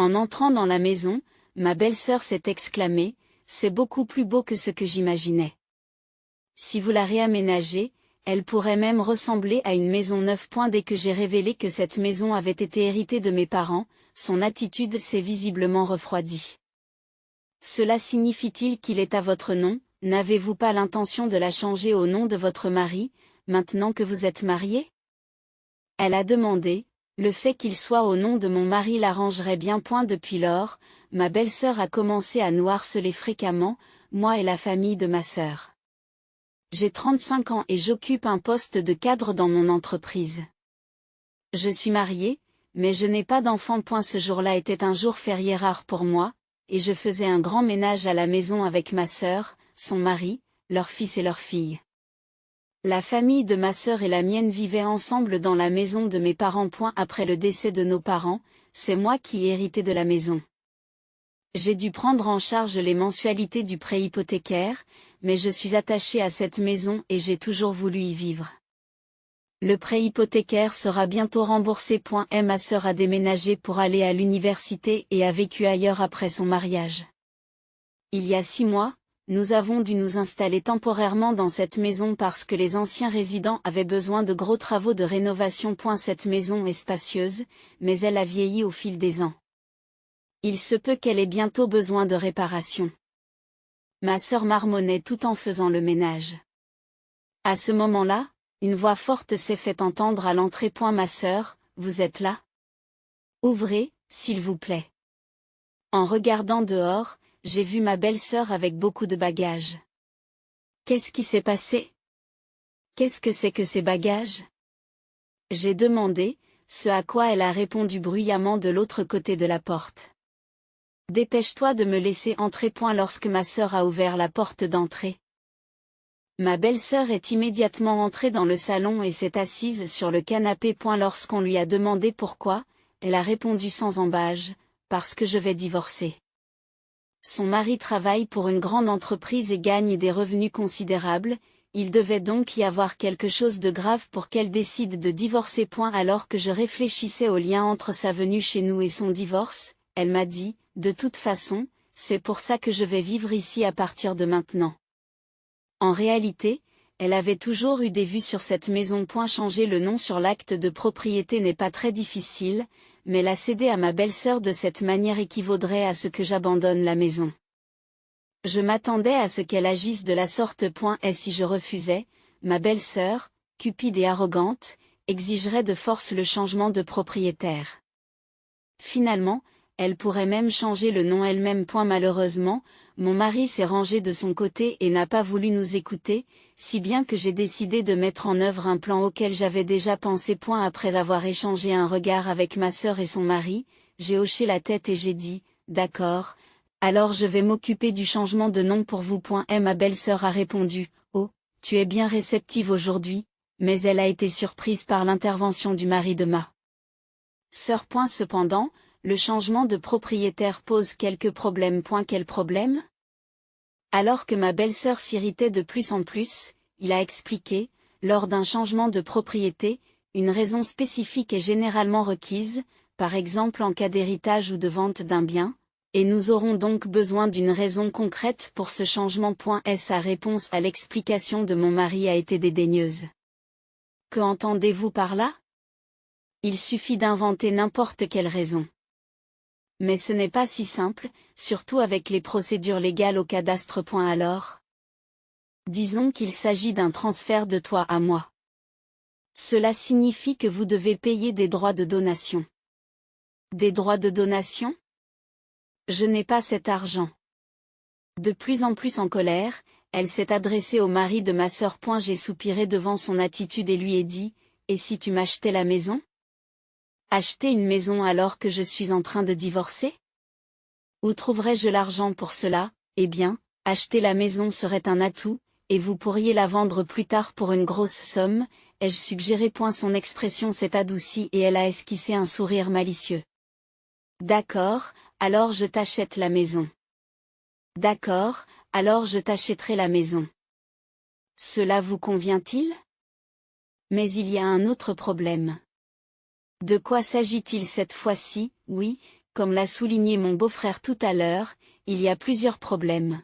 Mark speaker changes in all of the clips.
Speaker 1: En entrant dans la maison, ma belle-sœur s'est exclamée, « C'est beaucoup plus beau que ce que j'imaginais. Si vous la réaménagez, elle pourrait même ressembler à une maison neuve. » Dès que j'ai révélé que cette maison avait été héritée de mes parents, son attitude s'est visiblement refroidie. « Cela signifie-t-il qu'il est à votre nom? N'avez-vous pas l'intention de la changer au nom de votre mari, maintenant que vous êtes mariés ?» Elle a demandé. Le fait qu'il soit au nom de mon mari l'arrangerait bien. Depuis lors, ma belle-sœur a commencé à nous harceler fréquemment, moi et la famille de ma sœur. J'ai 35 ans et j'occupe un poste de cadre dans mon entreprise. Je suis mariée, mais je n'ai pas d'enfant. Ce jour-là était un jour férié rare pour moi, et je faisais un grand ménage à la maison avec ma sœur, son mari, leur fils et leur fille. La famille de ma sœur et la mienne vivaient ensemble dans la maison de mes parents. Après le décès de nos parents, c'est moi qui ai hérité de la maison. J'ai dû prendre en charge les mensualités du prêt hypothécaire, mais je suis attachée à cette maison et j'ai toujours voulu y vivre. Le prêt hypothécaire sera bientôt remboursé. Ma sœur a déménagé pour aller à l'université et a vécu ailleurs après son mariage. Il y a 6 mois, nous avons dû nous installer temporairement dans cette maison parce que les anciens résidents avaient besoin de gros travaux de rénovation. Cette maison est spacieuse, mais elle a vieilli au fil des ans. Il se peut qu'elle ait bientôt besoin de réparation. Ma sœur marmonnait tout en faisant le ménage. À ce moment-là, une voix forte s'est fait entendre à l'entrée. Ma sœur, vous êtes là? Ouvrez, s'il vous plaît. En regardant dehors, j'ai vu ma belle-sœur avec beaucoup de bagages. Qu'est-ce qui s'est passé? Qu'est-ce que c'est que ces bagages? J'ai demandé, ce à quoi elle a répondu bruyamment de l'autre côté de la porte. Dépêche-toi de me laisser entrer. Lorsque ma sœur a ouvert la porte d'entrée, ma belle-sœur est immédiatement entrée dans le salon et s'est assise sur le canapé. Lorsqu'on lui a demandé pourquoi, elle a répondu sans ambages, parce que je vais divorcer. Son mari travaille pour une grande entreprise et gagne des revenus considérables, il devait donc y avoir quelque chose de grave pour qu'elle décide de divorcer. Alors que je réfléchissais au lien entre sa venue chez nous et son divorce, elle m'a dit, de toute façon, c'est pour ça que je vais vivre ici à partir de maintenant. En réalité, elle avait toujours eu des vues sur cette maison. Changer le nom sur l'acte de propriété n'est pas très difficile, mais la céder à ma belle-sœur de cette manière équivaudrait à ce que j'abandonne la maison. Je m'attendais à ce qu'elle agisse de la sorte. Et si je refusais, ma belle-sœur, cupide et arrogante, exigerait de force le changement de propriétaire. Finalement, elle pourrait même changer le nom elle-même. Malheureusement, mon mari s'est rangé de son côté et n'a pas voulu nous écouter, si bien que j'ai décidé de mettre en œuvre un plan auquel j'avais déjà pensé. Après avoir échangé un regard avec ma sœur et son mari, j'ai hoché la tête et j'ai dit, d'accord, alors je vais m'occuper du changement de nom pour vous. Et ma belle-sœur a répondu, oh, tu es bien réceptive aujourd'hui, mais elle a été surprise par l'intervention du mari de ma sœur. Cependant, le changement de propriétaire pose quelques problèmes. Quel problème? Alors que ma belle-sœur s'irritait de plus en plus, il a expliqué, lors d'un changement de propriété, une raison spécifique est généralement requise, par exemple en cas d'héritage ou de vente d'un bien, et nous aurons donc besoin d'une raison concrète pour ce changement. Sa réponse à l'explication de mon mari a été dédaigneuse. Que entendez-vous par là? Il suffit d'inventer n'importe quelle raison. Mais ce n'est pas si simple, surtout avec les procédures légales au cadastre. Alors, disons qu'il s'agit d'un transfert de toi à moi. Cela signifie que vous devez payer des droits de donation. Des droits de donation? Je n'ai pas cet argent. De plus en plus en colère, elle s'est adressée au mari de ma sœur. J'ai soupiré devant son attitude et lui ai dit, et si tu m'achetais la maison? Acheter une maison alors que je suis en train de divorcer? Où trouverais-je l'argent pour cela? Eh bien, acheter la maison serait un atout, et vous pourriez la vendre plus tard pour une grosse somme, ai-je suggéré. Son expression s'est adoucie et elle a esquissé un sourire malicieux. D'accord, alors je t'achète la maison. D'accord, alors je t'achèterai la maison. Cela vous convient-il? Mais il y a un autre problème. De quoi s'agit-il cette fois-ci? Oui, comme l'a souligné mon beau-frère tout à l'heure, il y a plusieurs problèmes.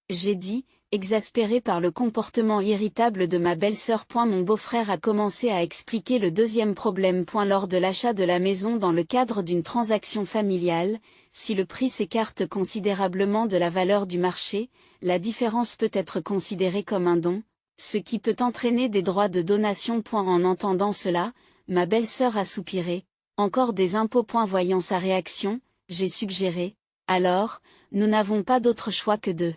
Speaker 1: J'ai dit, exaspéré par le comportement irritable de ma belle-sœur. Mon beau-frère a commencé à expliquer le deuxième problème. Lors de l'achat de la maison dans le cadre d'une transaction familiale, si le prix s'écarte considérablement de la valeur du marché, la différence peut être considérée comme un don, ce qui peut entraîner des droits de donation. En entendant cela, ma belle-sœur a soupiré. Encore des impôts. Voyant sa réaction, j'ai suggéré, alors, nous n'avons pas d'autre choix que de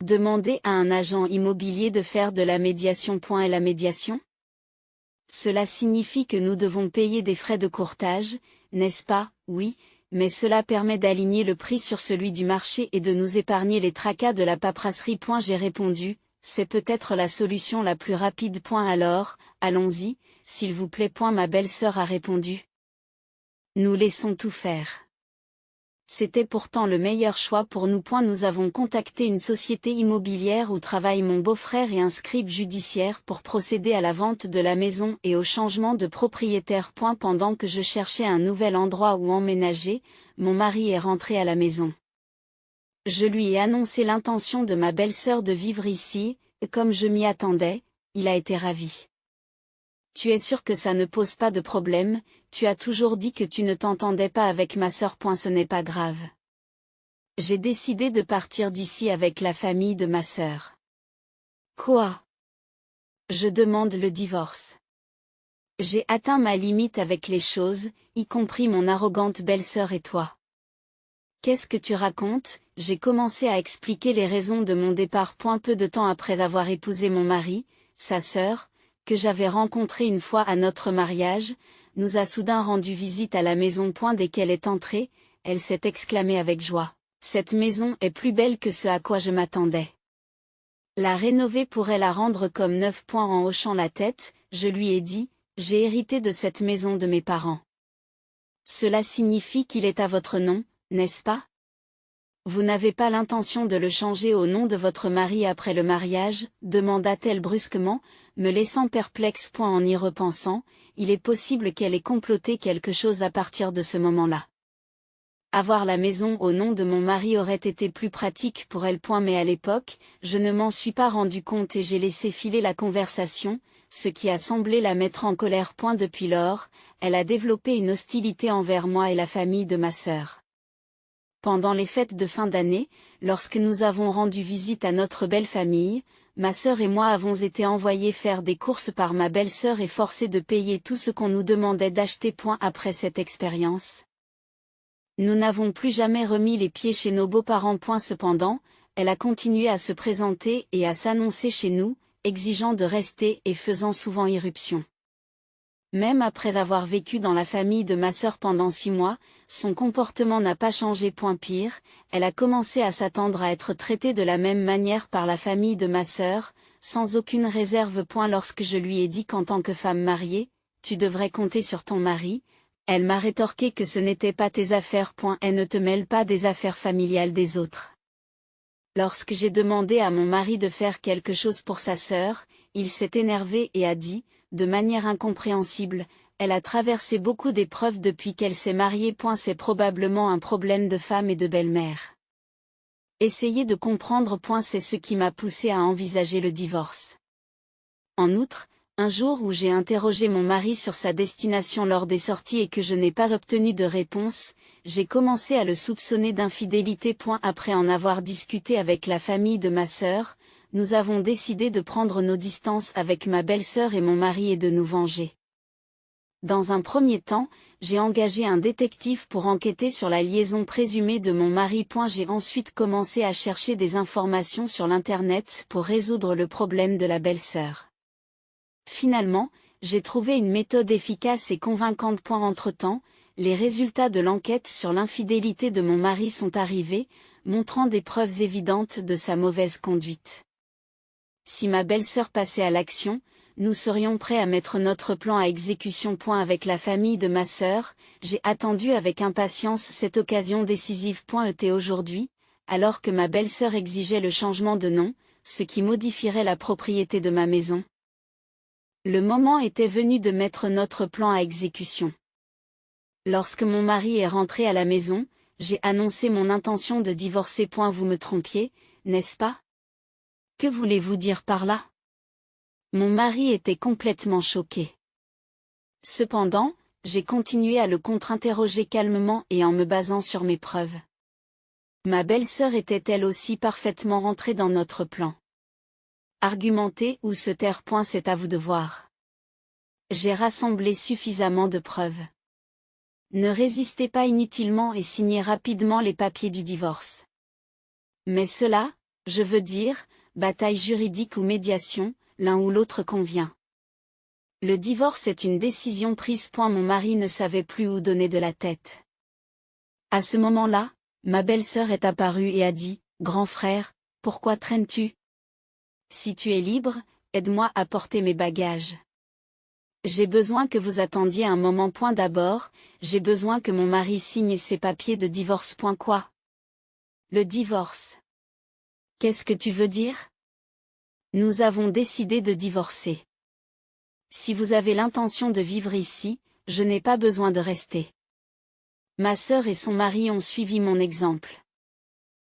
Speaker 1: demander à un agent immobilier de faire de la médiation. Et la médiation? Cela signifie que nous devons payer des frais de courtage, n'est-ce pas? Oui, mais cela permet d'aligner le prix sur celui du marché et de nous épargner les tracas de la paperasserie. J'ai répondu, c'est peut-être la solution la plus rapide. Alors, allons-y, s'il vous plaît. Ma belle-sœur a répondu. Nous laissons tout faire. C'était pourtant le meilleur choix pour nous. Nous avons contacté une société immobilière où travaille mon beau-frère et un scribe judiciaire pour procéder à la vente de la maison et au changement de propriétaire. Pendant que je cherchais un nouvel endroit où emménager, mon mari est rentré à la maison. Je lui ai annoncé l'intention de ma belle-sœur de vivre ici, et comme je m'y attendais, il a été ravi. Tu es sûr que ça ne pose pas de problème? Tu as toujours dit que tu ne t'entendais pas avec ma sœur. Ce n'est pas grave. J'ai décidé de partir d'ici avec la famille de ma sœur. Quoi? Je demande le divorce. J'ai atteint ma limite avec les choses, y compris mon arrogante belle-sœur et toi. Qu'est-ce que tu racontes? J'ai commencé à expliquer les raisons de mon départ. Peu de temps après avoir épousé mon mari, sa sœur, que j'avais rencontrée une fois à notre mariage, nous a soudain rendu visite à la maison. Dès qu'elle est entrée, elle s'est exclamée avec joie. Cette maison est plus belle que ce à quoi je m'attendais. La rénover pourrait la rendre comme neuve. En hochant la tête, je lui ai dit, j'ai hérité de cette maison de mes parents. Cela signifie qu'il est à votre nom, n'est-ce pas? Vous n'avez pas l'intention de le changer au nom de votre mari après le mariage? Demanda-t-elle brusquement, me laissant perplexe. En y repensant, il est possible qu'elle ait comploté quelque chose à partir de ce moment-là. Avoir la maison au nom de mon mari aurait été plus pratique pour elle. Mais à l'époque, je ne m'en suis pas rendu compte et j'ai laissé filer la conversation, ce qui a semblé la mettre en colère. Depuis lors, elle a développé une hostilité envers moi et la famille de ma sœur. Pendant les fêtes de fin d'année, lorsque nous avons rendu visite à notre belle famille, ma sœur et moi avons été envoyés faire des courses par ma belle-sœur et forcés de payer tout ce qu'on nous demandait d'acheter. Après cette expérience, nous n'avons plus jamais remis les pieds chez nos beaux-parents. Cependant, elle a continué à se présenter et à s'annoncer chez nous, exigeant de rester et faisant souvent irruption. Même après avoir vécu dans la famille de ma sœur pendant 6 mois, son comportement n'a pas changé. Pire, elle a commencé à s'attendre à être traitée de la même manière par la famille de ma sœur, sans aucune réserve. Lorsque je lui ai dit qu'en tant que femme mariée, tu devrais compter sur ton mari, elle m'a rétorqué que ce n'était pas tes affaires. Et ne te mêle pas des affaires familiales des autres. Lorsque j'ai demandé à mon mari de faire quelque chose pour sa sœur, il s'est énervé et a dit, de manière incompréhensible, elle a traversé beaucoup d'épreuves depuis qu'elle s'est mariée. C'est probablement un problème de femme et de belle-mère. Essayez de comprendre. C'est ce qui m'a poussé à envisager le divorce. En outre, un jour où j'ai interrogé mon mari sur sa destination lors des sorties et que je n'ai pas obtenu de réponse, j'ai commencé à le soupçonner d'infidélité. Après en avoir discuté avec la famille de ma sœur, nous avons décidé de prendre nos distances avec ma belle-sœur et mon mari et de nous venger. Dans un premier temps, j'ai engagé un détective pour enquêter sur la liaison présumée de mon mari. J'ai ensuite commencé à chercher des informations sur l'Internet pour résoudre le problème de la belle-sœur. Finalement, j'ai trouvé une méthode efficace et convaincante. Entre-temps, les résultats de l'enquête sur l'infidélité de mon mari sont arrivés, montrant des preuves évidentes de sa mauvaise conduite. Si ma belle-sœur passait à l'action, nous serions prêts à mettre notre plan à exécution. Avec la famille de ma sœur, j'ai attendu avec impatience cette occasion décisive. Aujourd'hui, alors que ma belle-sœur exigeait le changement de nom, ce qui modifierait la propriété de ma maison. Le moment était venu de mettre notre plan à exécution. Lorsque mon mari est rentré à la maison, j'ai annoncé mon intention de divorcer. Vous me trompiez, n'est-ce pas? Que voulez-vous dire par là? Mon mari était complètement choqué. Cependant, j'ai continué à le contre-interroger calmement et en me basant sur mes preuves. Ma belle-sœur était elle aussi parfaitement rentrée dans notre plan. Argumenter ou se taire. C'est à vous de voir. J'ai rassemblé suffisamment de preuves. Ne résistez pas inutilement et signez rapidement les papiers du divorce. Mais cela, je veux dire, bataille juridique ou médiation, l'un ou l'autre convient. Le divorce est une décision prise. Mon mari ne savait plus où donner de la tête. À ce moment-là, ma belle-sœur est apparue et a dit, « Grand frère, pourquoi traînes-tu? Si tu es libre, aide-moi à porter mes bagages. J'ai besoin que vous attendiez un moment. D'abord, j'ai besoin que mon mari signe ses papiers de divorce. Quoi? Le divorce. Qu'est-ce que tu veux dire? Nous avons décidé de divorcer. Si vous avez l'intention de vivre ici, je n'ai pas besoin de rester. Ma sœur et son mari ont suivi mon exemple.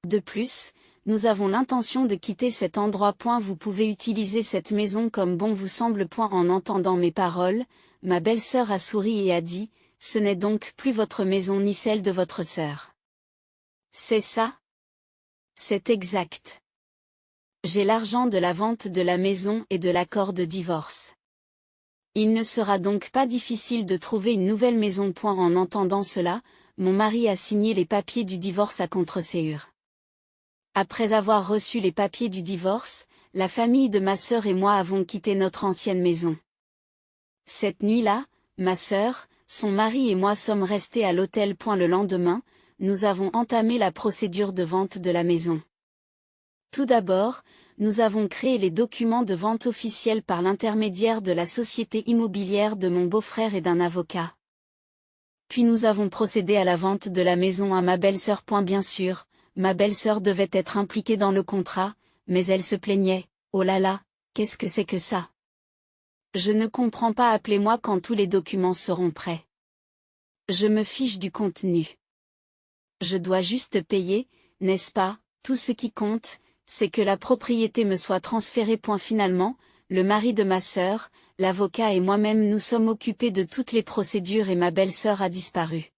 Speaker 1: De plus, nous avons l'intention de quitter cet endroit. Vous pouvez utiliser cette maison comme bon vous semble. En entendant mes paroles, ma belle-sœur a souri et a dit, « Ce n'est donc plus votre maison ni celle de votre sœur. » C'est ça? C'est exact. J'ai l'argent de la vente de la maison et de l'accord de divorce. Il ne sera donc pas difficile de trouver une nouvelle maison. En entendant cela, mon mari a signé les papiers du divorce à contre-séure. Après avoir reçu les papiers du divorce, la famille de ma sœur et moi avons quitté notre ancienne maison. Cette nuit-là, ma sœur, son mari et moi sommes restés à l'hôtel. Le lendemain, nous avons entamé la procédure de vente de la maison. Tout d'abord, nous avons créé les documents de vente officiels par l'intermédiaire de la société immobilière de mon beau-frère et d'un avocat. Puis nous avons procédé à la vente de la maison à ma belle-sœur. Bien sûr, ma belle-sœur devait être impliquée dans le contrat, mais elle se plaignait, « Oh là là, qu'est-ce que c'est que ça? Je ne comprends pas. Appelez-moi quand tous les documents seront prêts. Je me fiche du contenu. Je dois juste payer, n'est-ce pas? Tout ce qui compte, c'est que la propriété me soit transférée. Finalement, le mari de ma sœur, l'avocat et moi-même nous sommes occupés de toutes les procédures et ma belle-sœur a disparu.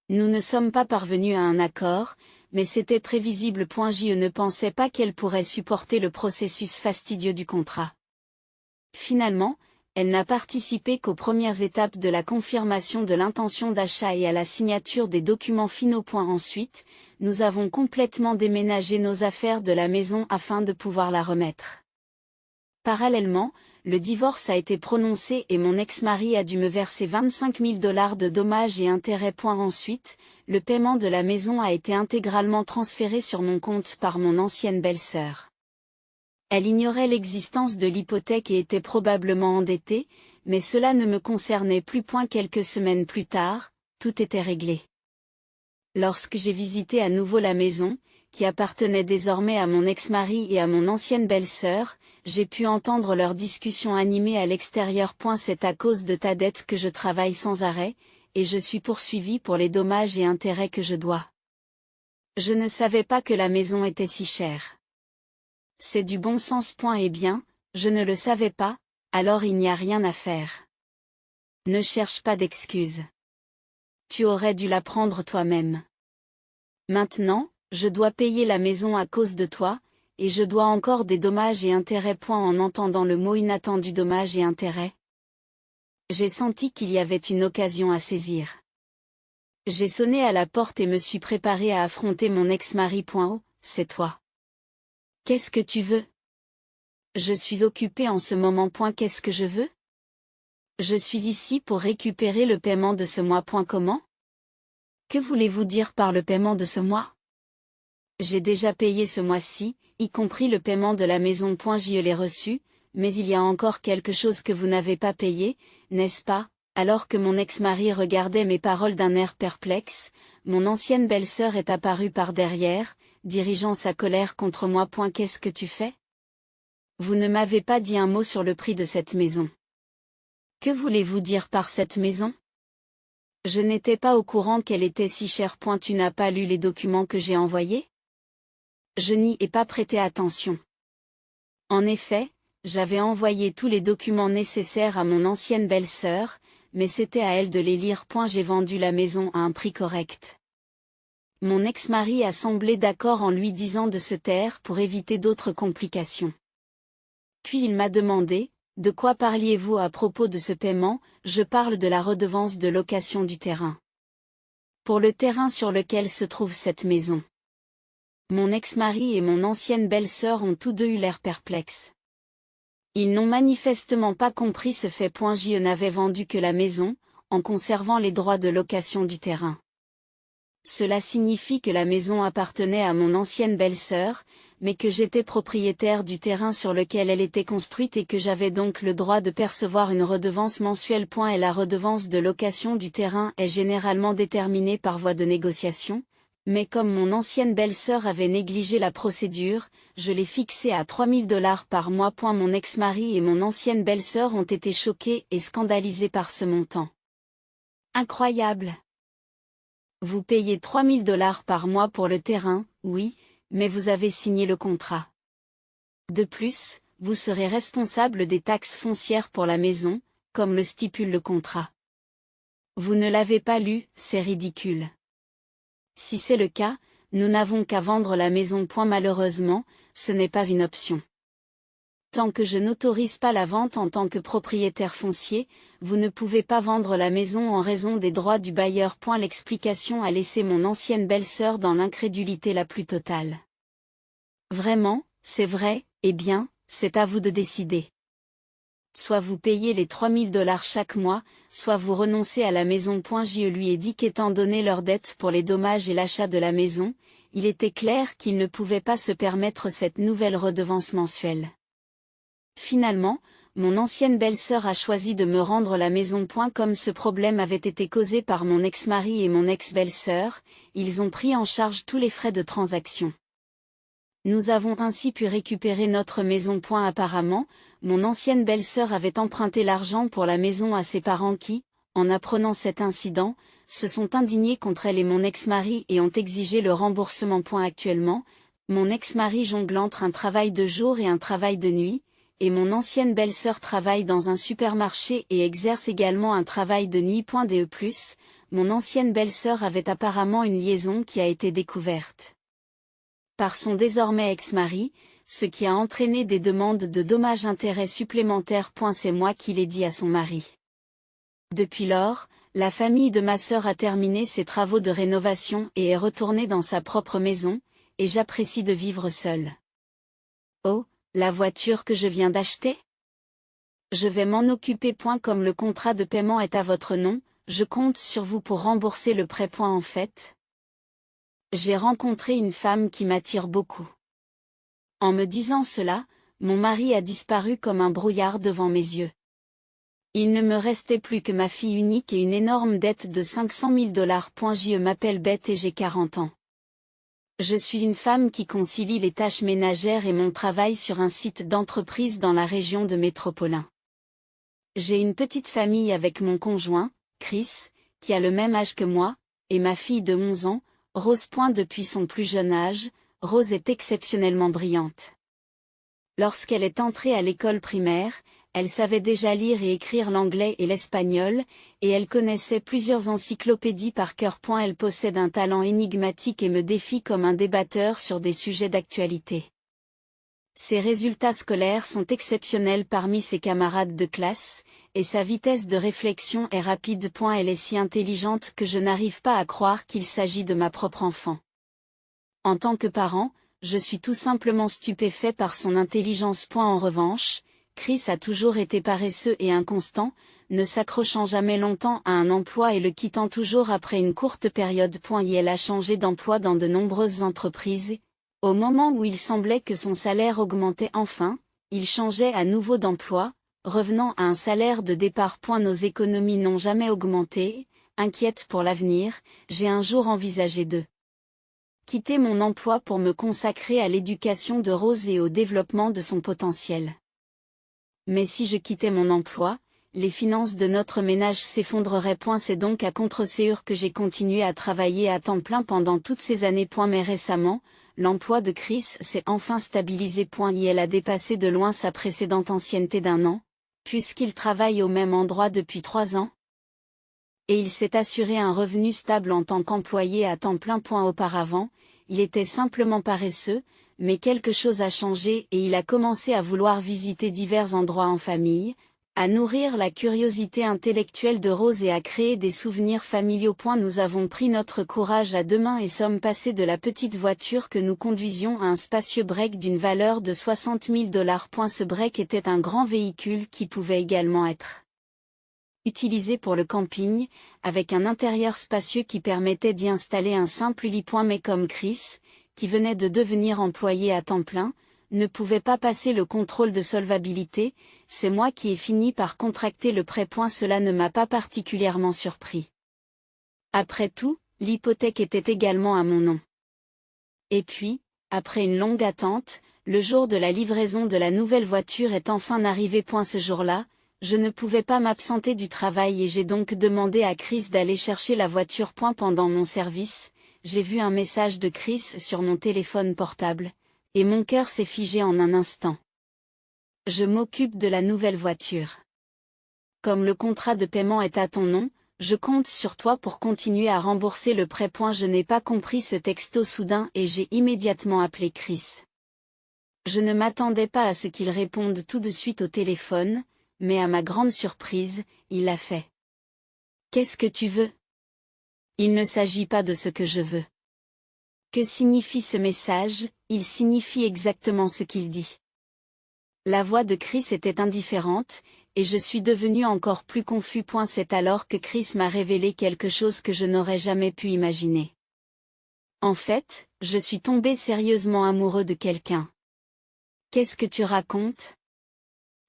Speaker 1: Nous ne sommes pas parvenus à un accord, mais c'était prévisible. Je ne pensais pas qu'elle pourrait supporter le processus fastidieux du contrat. Finalement, elle n'a participé qu'aux premières étapes de la confirmation de l'intention d'achat et à la signature des documents finaux. Ensuite, nous avons complètement déménagé nos affaires de la maison afin de pouvoir la remettre. Parallèlement, le divorce a été prononcé et mon ex-mari a dû me verser $25 000 de dommages et intérêts. Ensuite, le paiement de la maison a été intégralement transféré sur mon compte par mon ancienne belle-sœur. Elle ignorait l'existence de l'hypothèque et était probablement endettée, mais cela ne me concernait plus. Quelques semaines plus tard, tout était réglé. Lorsque j'ai visité à nouveau la maison, qui appartenait désormais à mon ex-mari et à mon ancienne belle-sœur, j'ai pu entendre leurs discussions animées à l'extérieur. C'est à cause de ta dette que je travaille sans arrêt, et je suis poursuivi pour les dommages et intérêts que je dois. Je ne savais pas que la maison était si chère. C'est du bon sens. Eh bien, je ne le savais pas, alors il n'y a rien à faire. Ne cherche pas d'excuses. Tu aurais dû la prendre toi-même. Maintenant, je dois payer la maison à cause de toi, et je dois encore des dommages et intérêts. En entendant le mot inattendu dommages et intérêts, j'ai senti qu'il y avait une occasion à saisir. J'ai sonné à la porte et me suis préparé à affronter mon ex-mari. Oh, c'est toi. Qu'est-ce que tu veux? Je suis occupé en ce moment. Qu'est-ce que je veux? Je suis ici pour récupérer le paiement de ce mois. Comment? Que voulez-vous dire par le paiement de ce mois? J'ai déjà payé ce mois-ci, y compris le paiement de la maison. Je l'ai reçu, mais il y a encore quelque chose que vous n'avez pas payé, n'est-ce pas? Alors que mon ex-mari regardait mes paroles d'un air perplexe, mon ancienne belle-sœur est apparue par derrière, dirigeant sa colère contre moi. Qu'est-ce que tu fais? Vous ne m'avez pas dit un mot sur le prix de cette maison. Que voulez-vous dire par cette maison? Je n'étais pas au courant qu'elle était si chère. Tu n'as pas lu les documents que j'ai envoyés? Je n'y ai pas prêté attention. En effet, j'avais envoyé tous les documents nécessaires à mon ancienne belle-sœur, mais c'était à elle de les lire. J'ai vendu la maison à un prix correct. Mon ex-mari a semblé d'accord en lui disant de se taire pour éviter d'autres complications. Puis il m'a demandé, de quoi parliez-vous à propos de ce paiement? Je parle de la redevance de location du terrain. Pour le terrain sur lequel se trouve cette maison. Mon ex-mari et mon ancienne belle-sœur ont tous deux eu l'air perplexes. Ils n'ont manifestement pas compris ce fait. Je n'avais vendu que la maison, en conservant les droits de location du terrain. Cela signifie que la maison appartenait à mon ancienne belle-sœur, mais que j'étais propriétaire du terrain sur lequel elle était construite et que j'avais donc le droit de percevoir une redevance mensuelle. Et la redevance de location du terrain est généralement déterminée par voie de négociation, mais comme mon ancienne belle-sœur avait négligé la procédure, je l'ai fixée à $3 000 par mois. Mon ex-mari et mon ancienne belle-sœur ont été choqués et scandalisés par ce montant. Incroyable! Vous payez $3 000 par mois pour le terrain, oui, mais vous avez signé le contrat. De plus, vous serez responsable des taxes foncières pour la maison, comme le stipule le contrat. Vous ne l'avez pas lu, c'est ridicule. Si c'est le cas, nous n'avons qu'à vendre la maison. Malheureusement, ce n'est pas une option. Tant que je n'autorise pas la vente en tant que propriétaire foncier, vous ne pouvez pas vendre la maison en raison des droits du bailleur. L'explication a laissé mon ancienne belle-sœur dans l'incrédulité la plus totale. Vraiment, c'est vrai, eh bien, c'est à vous de décider. Soit vous payez les $3 000 chaque mois, soit vous renoncez à la maison. Je lui ai dit qu'étant donné leur dette pour les dommages et l'achat de la maison, il était clair qu'il ne pouvait pas se permettre cette nouvelle redevance mensuelle. Finalement, mon ancienne belle-sœur a choisi de me rendre la maison. Comme ce problème avait été causé par mon ex-mari et mon ex-belle-sœur, ils ont pris en charge tous les frais de transaction. Nous avons ainsi pu récupérer notre maison. Apparemment, mon ancienne belle-sœur avait emprunté l'argent pour la maison à ses parents qui, en apprenant cet incident, se sont indignés contre elle et mon ex-mari et ont exigé le remboursement. Actuellement, mon ex-mari jongle entre un travail de jour et un travail de nuit, et mon ancienne belle-sœur travaille dans un supermarché et exerce également un travail de nuit. Mon ancienne belle-sœur avait apparemment une liaison qui a été découverte par son désormais ex-mari, ce qui a entraîné des demandes de dommages-intérêts supplémentaires. C'est moi qui l'ai dit à son mari. Depuis lors, la famille de ma sœur a terminé ses travaux de rénovation et est retournée dans sa propre maison, et j'apprécie de vivre seule. Oh, la voiture que je viens d'acheter? Je vais m'en occuper. Comme le contrat de paiement est à votre nom, je compte sur vous pour rembourser le prêt. En fait, j'ai rencontré une femme qui m'attire beaucoup. En me disant cela, mon mari a disparu comme un brouillard devant mes yeux. Il ne me restait plus que ma fille unique et une énorme dette de $500 000. Je m'appelle Beth et j'ai 40 ans. Je suis une femme qui concilie les tâches ménagères et mon travail sur un site d'entreprise dans la région de Métropolitain. J'ai une petite famille avec mon conjoint, Chris, qui a le même âge que moi, et ma fille de 11 ans, Rose. Depuis son plus jeune âge, Rose est exceptionnellement brillante. Lorsqu'elle est entrée à l'école primaire, elle savait déjà lire et écrire l'anglais et l'espagnol, et elle connaissait plusieurs encyclopédies par cœur. Elle possède un talent énigmatique et me défie comme un débatteur sur des sujets d'actualité. Ses résultats scolaires sont exceptionnels parmi ses camarades de classe, et sa vitesse de réflexion est rapide. Elle est si intelligente que je n'arrive pas à croire qu'il s'agit de ma propre enfant. En tant que parent, je suis tout simplement stupéfait par son intelligence. En revanche, Chris a toujours été paresseux et inconstant, ne s'accrochant jamais longtemps à un emploi et le quittant toujours après une courte période. Elle a changé d'emploi dans de nombreuses entreprises. Au moment où il semblait que son salaire augmentait enfin, il changeait à nouveau d'emploi, revenant à un salaire de départ. Nos économies n'ont jamais augmenté. Inquiète pour l'avenir, j'ai un jour envisagé de quitter mon emploi pour me consacrer à l'éducation de Rose et au développement de son potentiel. Mais si je quittais mon emploi, les finances de notre ménage s'effondreraient. C'est donc à contre-ségur que j'ai continué à travailler à temps plein pendant toutes ces années. Mais récemment, l'emploi de Chris s'est enfin stabilisé. Et elle a dépassé de loin sa précédente ancienneté d'1 an, puisqu'il travaille au même endroit depuis 3 ans. Et il s'est assuré un revenu stable en tant qu'employé à temps plein. Auparavant, il était simplement paresseux, mais quelque chose a changé et il a commencé à vouloir visiter divers endroits en famille, à nourrir la curiosité intellectuelle de Rose et à créer des souvenirs familiaux. Nous avons pris notre courage à 2 mains et sommes passés de la petite voiture que nous conduisions à un spacieux break d'une valeur de $60 000. Ce break était un grand véhicule qui pouvait également être utilisé pour le camping, avec un intérieur spacieux qui permettait d'y installer un simple lit. Mais comme Chris, qui venait de devenir employé à temps plein, ne pouvait pas passer le contrôle de solvabilité, c'est moi qui ai fini par contracter le prêt. Cela ne m'a pas particulièrement surpris. Après tout, l'hypothèque était également à mon nom. Et puis, après une longue attente, le jour de la livraison de la nouvelle voiture est enfin arrivé. Ce jour-là, je ne pouvais pas m'absenter du travail et j'ai donc demandé à Chris d'aller chercher la voiture. Pendant mon service, j'ai vu un message de Chris sur mon téléphone portable, et mon cœur s'est figé en un instant. Je m'occupe de la nouvelle voiture. Comme le contrat de paiement est à ton nom, je compte sur toi pour continuer à rembourser le prêt. Je n'ai pas compris ce texto soudain et j'ai immédiatement appelé Chris. Je ne m'attendais pas à ce qu'il réponde tout de suite au téléphone, mais à ma grande surprise, il l'a fait. Qu'est-ce que tu veux? Il ne s'agit pas de ce que je veux. Que signifie ce message? Il signifie exactement ce qu'il dit. La voix de Chris était indifférente, et je suis devenu encore plus confus. C'est alors que Chris m'a révélé quelque chose que je n'aurais jamais pu imaginer. En fait, je suis tombé sérieusement amoureux de quelqu'un. Qu'est-ce que tu racontes?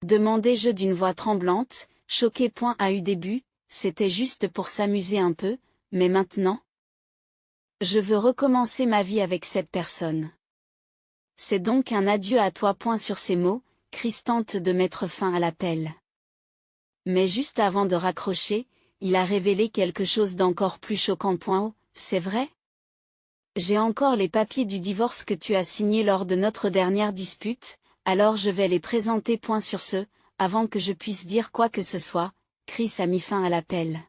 Speaker 1: Demandai-je d'une voix tremblante, choquée. À eu début, c'était juste pour s'amuser un peu, mais maintenant? Je veux recommencer ma vie avec cette personne. C'est donc un adieu à toi. Sur ces mots, Chris tente de mettre fin à l'appel. Mais juste avant de raccrocher, il a révélé quelque chose d'encore plus choquant. Oh, c'est vrai? J'ai encore les papiers du divorce que tu as signés lors de notre dernière dispute, alors je vais les présenter. Sur ce, avant que je puisse dire quoi que ce soit, Chris a mis fin à l'appel.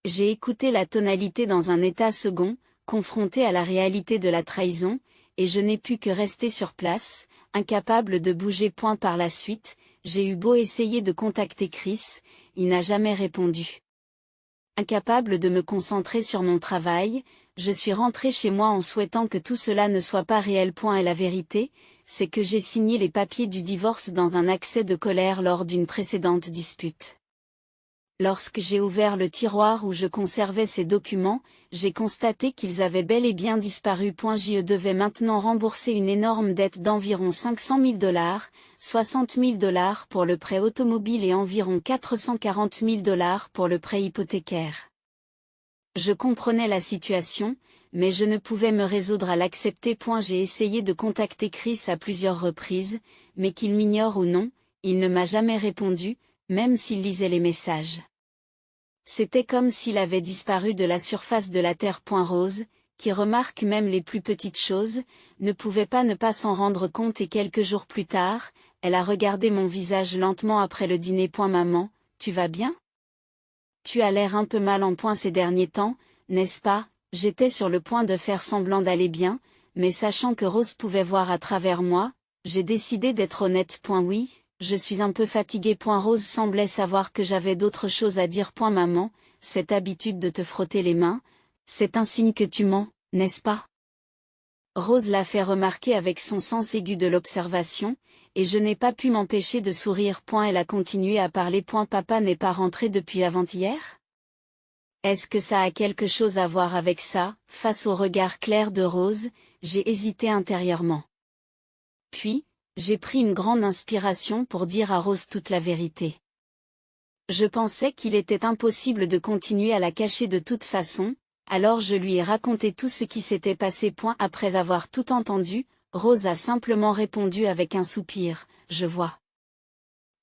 Speaker 1: J'ai écouté la tonalité dans un état second, confronté à la réalité de la trahison, et je n'ai pu que rester sur place, incapable de bouger. Par la suite, j'ai eu beau essayer de contacter Chris, il n'a jamais répondu. Incapable de me concentrer sur mon travail, je suis rentré chez moi en souhaitant que tout cela ne soit pas réel. Et la vérité, c'est que j'ai signé les papiers du divorce dans un accès de colère lors d'une précédente dispute. Lorsque j'ai ouvert le tiroir où je conservais ces documents, j'ai constaté qu'ils avaient bel et bien disparu. Je devais maintenant rembourser une énorme dette d'environ $500 000, $60 000 pour le prêt automobile et environ $440 000 pour le prêt hypothécaire. Je comprenais la situation, mais je ne pouvais me résoudre à l'accepter. J'ai essayé de contacter Chris à plusieurs reprises, mais qu'il m'ignore ou non, il ne m'a jamais répondu, même s'il lisait les messages. C'était comme s'il avait disparu de la surface de la terre. Rose, qui remarque même les plus petites choses, ne pouvait pas ne pas s'en rendre compte et quelques jours plus tard, elle a regardé mon visage lentement après le dîner. Maman, tu vas bien? Tu as l'air un peu mal en point ces derniers temps, n'est-ce pas? J'étais sur le point de faire semblant d'aller bien, mais sachant que Rose pouvait voir à travers moi, j'ai décidé d'être honnête. Oui. Je suis un peu fatiguée. Rose semblait savoir que j'avais d'autres choses à dire. Maman, cette habitude de te frotter les mains, c'est un signe que tu mens, n'est-ce pas? Rose l'a fait remarquer avec son sens aigu de l'observation, et je n'ai pas pu m'empêcher de sourire. Elle a continué à parler. Papa n'est pas rentré depuis avant-hier? Est-ce que ça a quelque chose à voir avec ça? Face au regard clair de Rose, j'ai hésité intérieurement. Puis, j'ai pris une grande inspiration pour dire à Rose toute la vérité. Je pensais qu'il était impossible de continuer à la cacher de toute façon, alors je lui ai raconté tout ce qui s'était passé. Après avoir tout entendu, Rose a simplement répondu avec un soupir, je vois.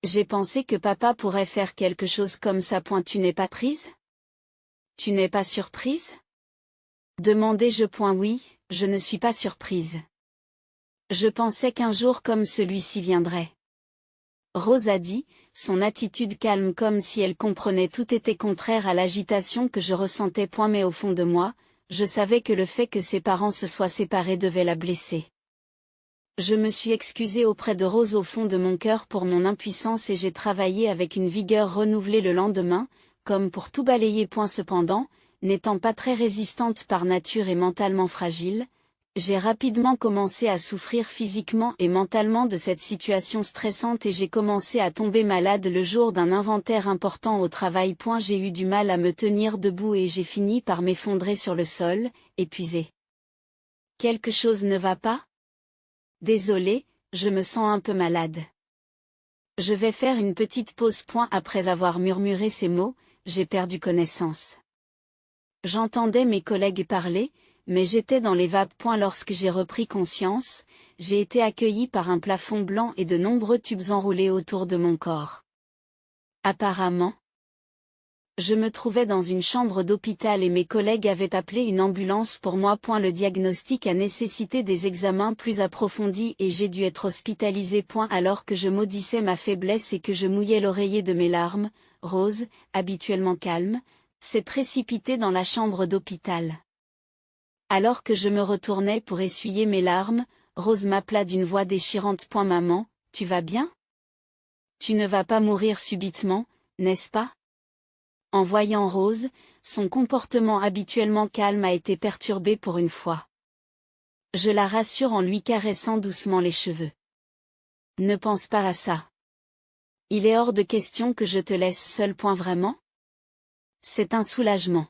Speaker 1: J'ai pensé que papa pourrait faire quelque chose comme ça. Tu n'es pas prise? Tu n'es pas surprise? Demandai-je. Oui, je ne suis pas surprise. Je pensais qu'un jour comme celui-ci viendrait. Rose a dit, son attitude calme comme si elle comprenait tout était contraire à l'agitation que je ressentais. Mais au fond de moi, je savais que le fait que ses parents se soient séparés devait la blesser. Je me suis excusée auprès de Rose au fond de mon cœur pour mon impuissance et j'ai travaillé avec une vigueur renouvelée le lendemain, comme pour tout balayer. Cependant, n'étant pas très résistante par nature et mentalement fragile, j'ai rapidement commencé à souffrir physiquement et mentalement de cette situation stressante et j'ai commencé à tomber malade le jour d'un inventaire important au travail. J'ai eu du mal à me tenir debout et j'ai fini par m'effondrer sur le sol, épuisée. Quelque chose ne va pas? Désolée, je me sens un peu malade. Je vais faire une petite pause. Après avoir murmuré ces mots, j'ai perdu connaissance. J'entendais mes collègues parler, mais j'étais dans les vapes. Lorsque j'ai repris conscience, j'ai été accueillie par un plafond blanc et de nombreux tubes enroulés autour de mon corps. Apparemment, je me trouvais dans une chambre d'hôpital et mes collègues avaient appelé une ambulance pour moi. Le diagnostic a nécessité des examens plus approfondis et j'ai dû être hospitalisée. Alors que je maudissais ma faiblesse et que je mouillais l'oreiller de mes larmes, Rose, habituellement calme, s'est précipitée dans la chambre d'hôpital. Alors que je me retournais pour essuyer mes larmes, Rose m'appela d'une voix déchirante. Maman, tu vas bien? Tu ne vas pas mourir subitement, n'est-ce pas? En voyant Rose, son comportement habituellement calme a été perturbé pour une fois. Je la rassure en lui caressant doucement les cheveux. Ne pense pas à ça. Il est hors de question que je te laisse seule. Vraiment? C'est un soulagement.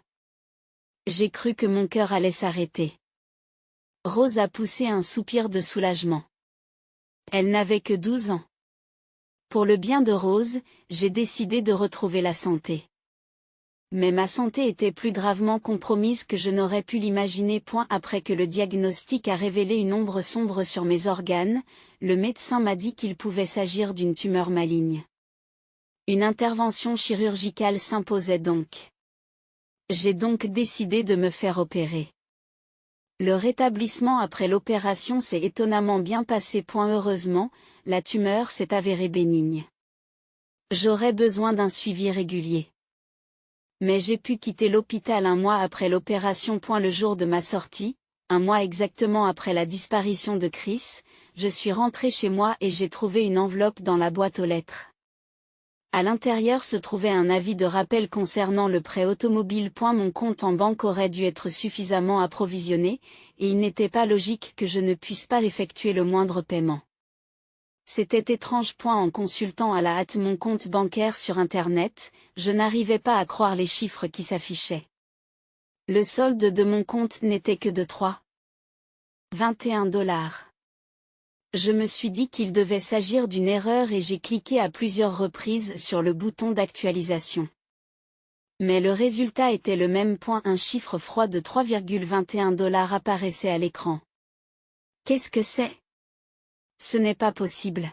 Speaker 1: J'ai cru que mon cœur allait s'arrêter. Rose a poussé un soupir de soulagement. Elle n'avait que 12 ans. Pour le bien de Rose, j'ai décidé de retrouver la santé. Mais ma santé était plus gravement compromise que je n'aurais pu l'imaginer. Après que le diagnostic a révélé une ombre sombre sur mes organes, le médecin m'a dit qu'il pouvait s'agir d'une tumeur maligne. Une intervention chirurgicale s'imposait donc. J'ai donc décidé de me faire opérer. Le rétablissement après l'opération s'est étonnamment bien passé. Heureusement, la tumeur s'est avérée bénigne. J'aurais besoin d'un suivi régulier. Mais j'ai pu quitter l'hôpital un mois après l'opération. Le jour de ma sortie, un mois exactement après la disparition de Chris, je suis rentrée chez moi et j'ai trouvé une enveloppe dans la boîte aux lettres. À l'intérieur se trouvait un avis de rappel concernant le prêt automobile. Mon compte en banque aurait dû être suffisamment approvisionné, et il n'était pas logique que je ne puisse pas effectuer le moindre paiement. C'était étrange. En consultant à la hâte mon compte bancaire sur Internet, je n'arrivais pas à croire les chiffres qui s'affichaient. Le solde de mon compte n'était que de 3,21 $. Je me suis dit qu'il devait s'agir d'une erreur et j'ai cliqué à plusieurs reprises sur le bouton d'actualisation. Mais le résultat était le même. Un chiffre froid de 3,21 $ apparaissait à l'écran. Qu'est-ce que c'est? Ce n'est pas possible.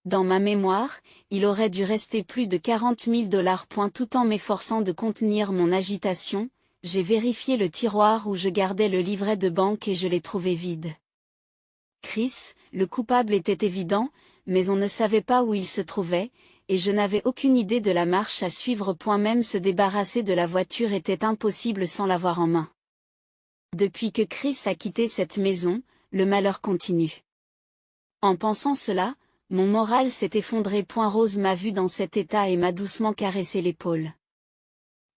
Speaker 1: Dans ma mémoire, il aurait dû rester plus de 40 000 $. Tout en m'efforçant de contenir mon agitation, j'ai vérifié le tiroir où je gardais le livret de banque et je l'ai trouvé vide. Chris, le coupable était évident, mais on ne savait pas où il se trouvait, et je n'avais aucune idée de la marche à suivre. Même se débarrasser de la voiture était impossible sans l'avoir en main. Depuis que Chris a quitté cette maison, le malheur continue. En pensant cela, mon moral s'est effondré. Rose m'a vu dans cet état et m'a doucement caressé l'épaule.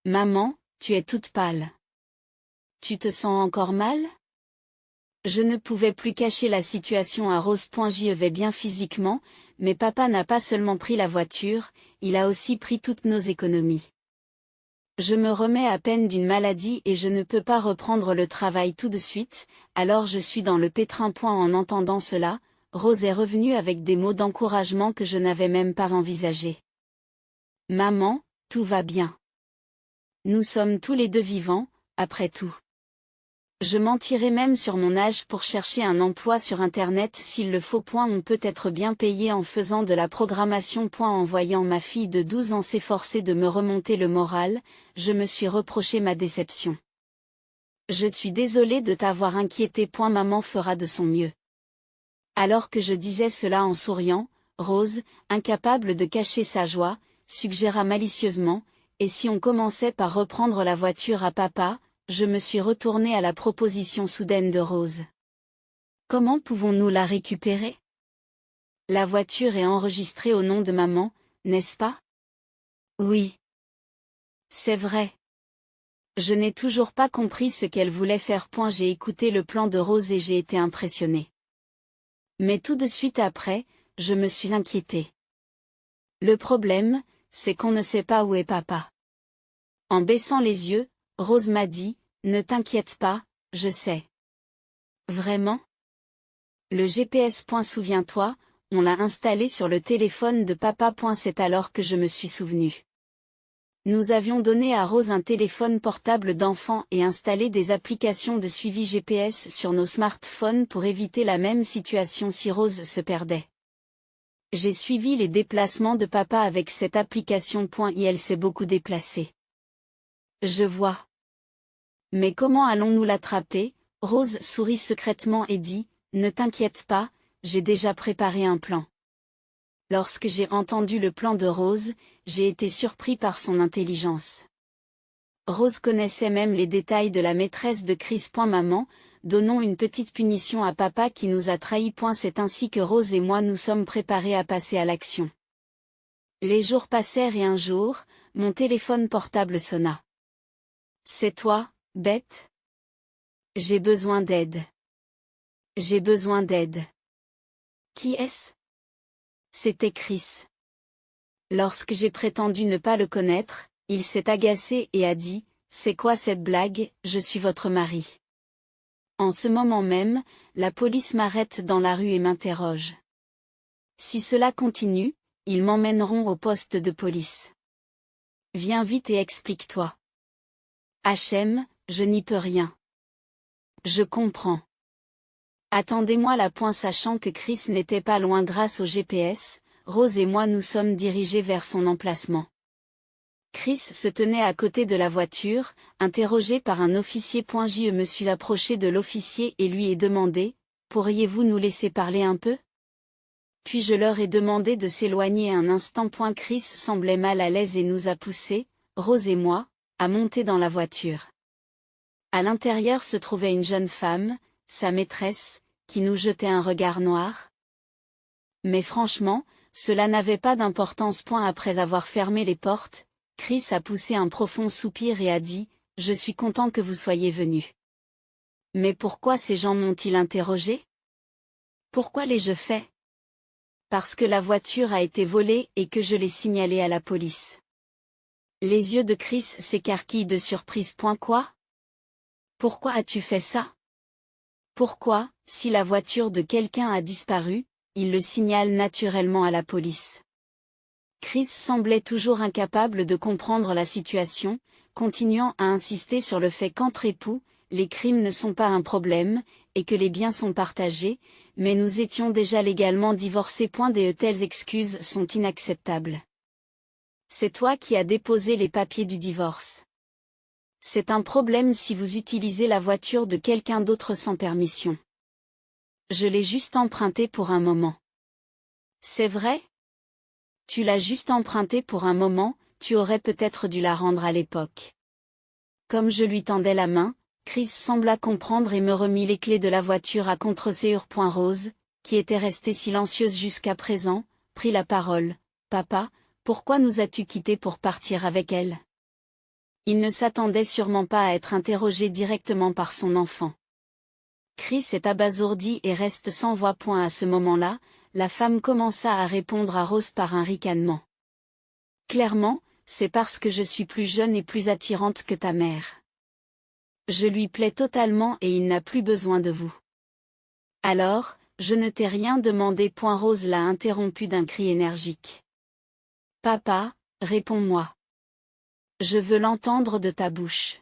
Speaker 1: Maman, tu es toute pâle. Tu te sens encore mal? Je ne pouvais plus cacher la situation à Rose. J'y vais bien physiquement, mais papa n'a pas seulement pris la voiture, il a aussi pris toutes nos économies. Je me remets à peine d'une maladie et je ne peux pas reprendre le travail tout de suite, alors je suis dans le pétrin. En entendant cela, Rose est revenue avec des mots d'encouragement que je n'avais même pas envisagés. Maman, tout va bien. Nous sommes tous les deux vivants, après tout. Je mentirai même sur mon âge pour chercher un emploi sur Internet s'il le faut. On peut être bien payé en faisant de la programmation. En voyant ma fille de 12 ans s'efforcer de me remonter le moral, je me suis reproché ma déception. Je suis désolée de t'avoir inquiété. Maman fera de son mieux. Alors que je disais cela en souriant, Rose, incapable de cacher sa joie, suggéra malicieusement, et si on commençait par reprendre la voiture à papa? Je me suis retournée à la proposition soudaine de Rose. Comment pouvons-nous la récupérer? La voiture est enregistrée au nom de maman, n'est-ce pas? Oui. C'est vrai. Je n'ai toujours pas compris ce qu'elle voulait faire. J'ai écouté le plan de Rose et j'ai été impressionnée. Mais tout de suite après, je me suis inquiétée. Le problème, c'est qu'on ne sait pas où est papa. En baissant les yeux, Rose m'a dit, ne t'inquiète pas, je sais. Vraiment? Le GPS. Souviens-toi, on l'a installé sur le téléphone de papa. C'est alors que je me suis souvenu. Nous avions donné à Rose un téléphone portable d'enfant et installé des applications de suivi GPS sur nos smartphones pour éviter la même situation si Rose se perdait. J'ai suivi les déplacements de papa avec cette application. Et elle s'est beaucoup déplacée. Je vois. Mais comment allons-nous l'attraper? Rose sourit secrètement et dit, ne t'inquiète pas, j'ai déjà préparé un plan. Lorsque j'ai entendu le plan de Rose, j'ai été surpris par son intelligence. Rose connaissait même les détails de la maîtresse de Chris. Maman, donnons une petite punition à papa qui nous a trahis. C'est ainsi que Rose et moi nous sommes préparés à passer à l'action. Les jours passèrent et un jour, mon téléphone portable sonna. C'est toi, Beth? J'ai besoin d'aide. J'ai besoin d'aide. Qui est-ce? C'était Chris. Lorsque j'ai prétendu ne pas le connaître, il s'est agacé et a dit, c'est quoi cette blague, je suis votre mari. En ce moment même, la police m'arrête dans la rue et m'interroge. Si cela continue, ils m'emmèneront au poste de police. Viens vite et explique-toi. HM, je n'y peux rien. Je comprends. Attendez-moi là. Sachant que Chris n'était pas loin grâce au GPS, Rose et moi nous sommes dirigés vers son emplacement. Chris se tenait à côté de la voiture, interrogé par un officier. Je me suis approché de l'officier et lui ai demandé, pourriez-vous nous laisser parler un peu? Puis je leur ai demandé de s'éloigner un instant. Chris semblait mal à l'aise et nous a poussés, Rose et moi, à monter dans la voiture. À l'intérieur se trouvait une jeune femme, sa maîtresse, qui nous jetait un regard noir. Mais franchement, cela n'avait pas d'importance. Après avoir fermé les portes, Chris a poussé un profond soupir et a dit, « Je suis content que vous soyez venus. » Mais pourquoi ces gens m'ont-ils interrogé? Pourquoi l'ai-je fait? Parce que la voiture a été volée et que je l'ai signalée à la police. Les yeux de Chris s'écarquillent de surprise. Quoi? Pourquoi as-tu fait ça? Pourquoi, si la voiture de quelqu'un a disparu, il le signale naturellement à la police? Chris semblait toujours incapable de comprendre la situation, continuant à insister sur le fait qu'entre époux, les crimes ne sont pas un problème, et que les biens sont partagés, mais nous étions déjà légalement divorcés. De telles excuses sont inacceptables. C'est toi qui as déposé les papiers du divorce. C'est un problème si vous utilisez la voiture de quelqu'un d'autre sans permission. Je l'ai juste empruntée pour un moment. C'est vrai? Tu l'as juste empruntée pour un moment, tu aurais peut-être dû la rendre à l'époque. Comme je lui tendais la main, Chris sembla comprendre et me remit les clés de la voiture à contre-séur. Rose, qui était restée silencieuse jusqu'à présent, prit la parole. Papa, pourquoi nous as-tu quittés pour partir avec elle? Il ne s'attendait sûrement pas à être interrogé directement par son enfant. Chris est abasourdi et reste sans voix. À ce moment-là, la femme commença à répondre à Rose par un ricanement. Clairement, c'est parce que je suis plus jeune et plus attirante que ta mère. Je lui plais totalement et il n'a plus besoin de vous. Alors, je ne t'ai rien demandé. Rose l'a interrompu d'un cri énergique. Papa, réponds-moi. Je veux l'entendre de ta bouche.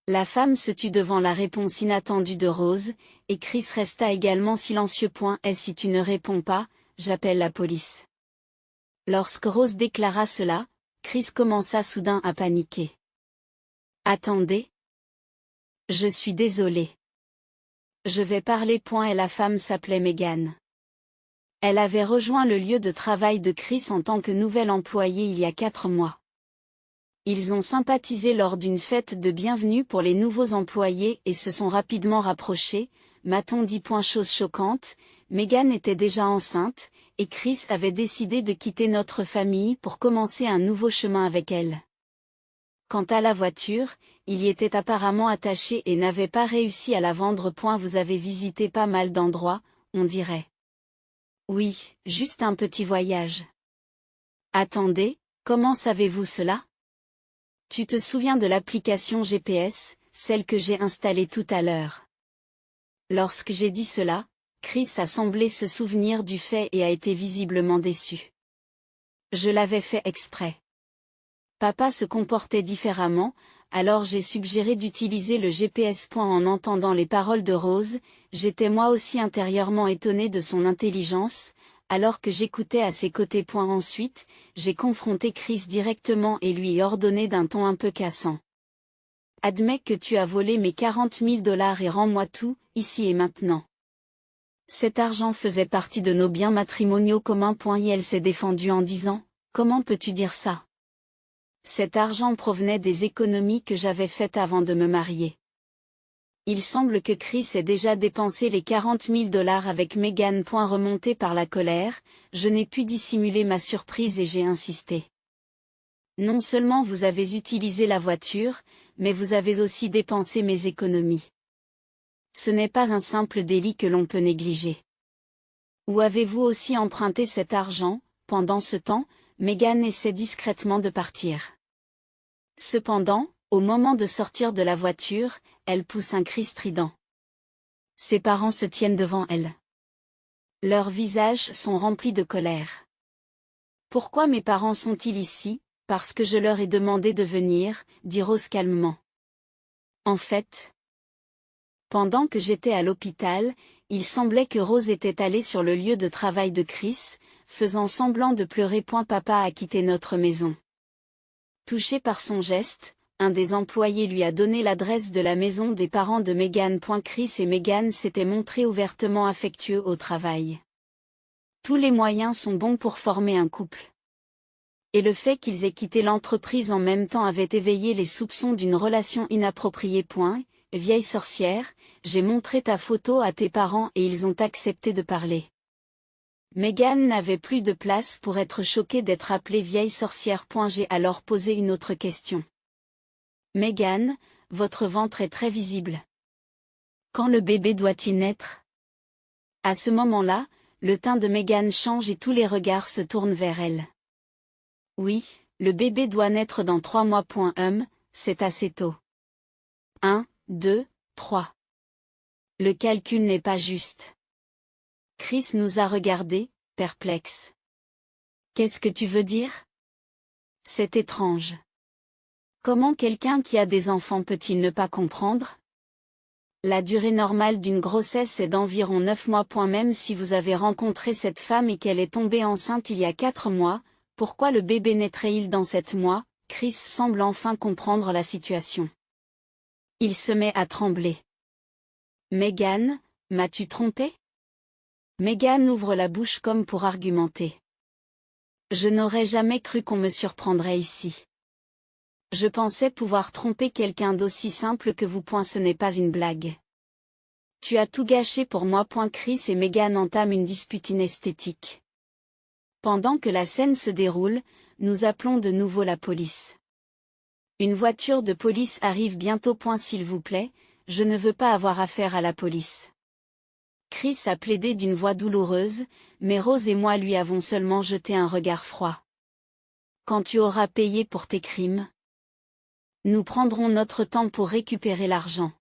Speaker 1: La femme se tut devant la réponse inattendue de Rose, et Chris resta également silencieux. Et si tu ne réponds pas, j'appelle la police. Lorsque Rose déclara cela, Chris commença soudain à paniquer. Attendez. Je suis désolé. Je vais parler. Et la femme s'appelait Megan. Elle avait rejoint le lieu de travail de Chris en tant que nouvelle employée il y a 4 mois. Ils ont sympathisé lors d'une fête de bienvenue pour les nouveaux employés et se sont rapidement rapprochés, m'a-t-on dit. Chose choquante, Megan était déjà enceinte, et Chris avait décidé de quitter notre famille pour commencer un nouveau chemin avec elle. Quant à la voiture, il y était apparemment attaché et n'avait pas réussi à la vendre. Vous avez visité pas mal d'endroits, on dirait. Oui, juste un petit voyage. Attendez, comment savez-vous cela? Tu te souviens de l'application GPS, celle que j'ai installée tout à l'heure? Lorsque j'ai dit cela, Chris a semblé se souvenir du fait et a été visiblement déçu. Je l'avais fait exprès. Papa se comportait différemment, alors j'ai suggéré d'utiliser le GPS. En entendant les paroles de Rose, j'étais moi aussi intérieurement étonné de son intelligence, alors que j'écoutais à ses côtés. Ensuite, j'ai confronté Chris directement et lui ordonné d'un ton un peu cassant. Admets que tu as volé mes $40 000 et rends-moi tout, ici et maintenant. Cet argent faisait partie de nos biens matrimoniaux communs. Et elle s'est défendue en disant, comment peux-tu dire ça? Cet argent provenait des économies que j'avais faites avant de me marier. Il semble que Chris ait déjà dépensé les $40 000 avec Megan. Remonté par la colère, je n'ai pu dissimuler ma surprise et j'ai insisté. Non seulement vous avez utilisé la voiture, mais vous avez aussi dépensé mes économies. Ce n'est pas un simple délit que l'on peut négliger. Où avez-vous aussi emprunté cet argent? Pendant ce temps, Megan essaie discrètement de partir. Cependant, au moment de sortir de la voiture, elle pousse un cri strident. Ses parents se tiennent devant elle. Leurs visages sont remplis de colère. Pourquoi mes parents sont-ils ici? Parce que je leur ai demandé de venir, dit Rose calmement. En fait, pendant que j'étais à l'hôpital, il semblait que Rose était allée sur le lieu de travail de Chris, faisant semblant de pleurer. Papa a quitté notre maison. Touché par son geste, un des employés lui a donné l'adresse de la maison des parents de Megan. Chris et Megan s'étaient montrés ouvertement affectueux au travail. Tous les moyens sont bons pour former un couple. Et le fait qu'ils aient quitté l'entreprise en même temps avait éveillé les soupçons d'une relation inappropriée. Vieille sorcière, j'ai montré ta photo à tes parents et ils ont accepté de parler. Megan n'avait plus de place pour être choquée d'être appelée vieille sorcière. J'ai alors posé une autre question. Megan, votre ventre est très visible. Quand le bébé doit-il naître? À ce moment-là, le teint de Megan change et tous les regards se tournent vers elle. Oui, le bébé doit naître dans 3 mois. C'est assez tôt. 1, 2, 3. Le calcul n'est pas juste. Chris nous a regardés, perplexes. Qu'est-ce que tu veux dire? C'est étrange. Comment quelqu'un qui a des enfants peut-il ne pas comprendre? La durée normale d'une grossesse est d'environ 9 mois. Même si vous avez rencontré cette femme et qu'elle est tombée enceinte il y a 4 mois, pourquoi le bébé naîtrait-il dans 7 mois? Chris semble enfin comprendre la situation. Il se met à trembler. Megan, m'as-tu trompé? Megan ouvre la bouche comme pour argumenter. Je n'aurais jamais cru qu'on me surprendrait ici. Je pensais pouvoir tromper quelqu'un d'aussi simple que vous. Ce n'est pas une blague. Tu as tout gâché pour moi. Chris et Megan entament une dispute inesthétique. Pendant que la scène se déroule, nous appelons de nouveau la police. Une voiture de police arrive bientôt. S'il vous plaît, je ne veux pas avoir affaire à la police. Chris a plaidé d'une voix douloureuse, mais Rose et moi lui avons seulement jeté un regard froid. Quand tu auras payé pour tes crimes, nous prendrons notre temps pour récupérer l'argent.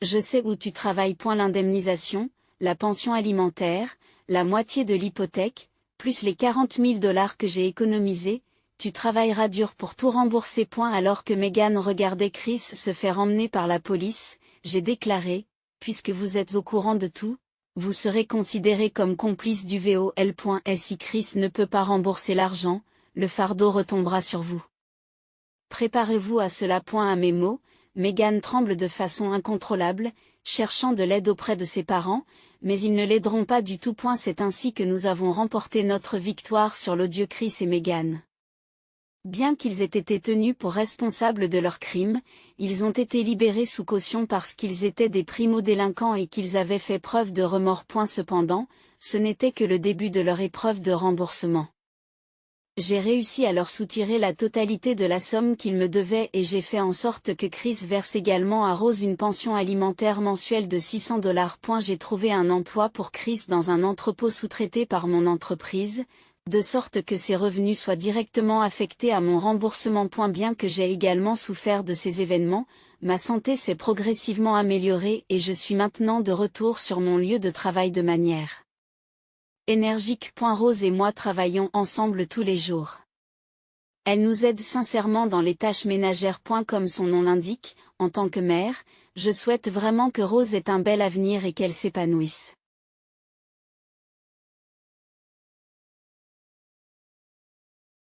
Speaker 1: Je sais où tu travailles. L'indemnisation, la pension alimentaire, la moitié de l'hypothèque, plus les $40 000 que j'ai économisés, Tu travailleras dur pour tout rembourser. Alors que Meghan regardait Chris se faire emmener par la police, j'ai déclaré, puisque vous êtes au courant de tout, vous serez considéré comme complice du vol. Si Chris ne peut pas rembourser l'argent, le fardeau retombera sur vous. Préparez-vous à cela. À mes mots, Meghan tremble de façon incontrôlable, cherchant de l'aide auprès de ses parents, mais ils ne l'aideront pas du tout. C'est ainsi que nous avons remporté notre victoire sur l'odieux Chris et Meghan. Bien qu'ils aient été tenus pour responsables de leurs crimes, ils ont été libérés sous caution parce qu'ils étaient des primo-délinquants et qu'ils avaient fait preuve de remords. Cependant, ce n'était que le début de leur épreuve de remboursement. J'ai réussi à leur soutirer la totalité de la somme qu'ils me devaient et j'ai fait en sorte que Chris verse également à Rose une pension alimentaire mensuelle de $600. J'ai trouvé un emploi pour Chris dans un entrepôt sous-traité par mon entreprise, de sorte que ses revenus soient directement affectés à mon remboursement. Bien que j'ai également souffert de ces événements, ma santé s'est progressivement améliorée et je suis maintenant de retour sur mon lieu de travail de manière énergique. Rose et moi travaillons ensemble tous les jours. Elle nous aide sincèrement dans les tâches ménagères. Comme son nom l'indique, en tant que mère, je souhaite vraiment que Rose ait un bel avenir et qu'elle s'épanouisse.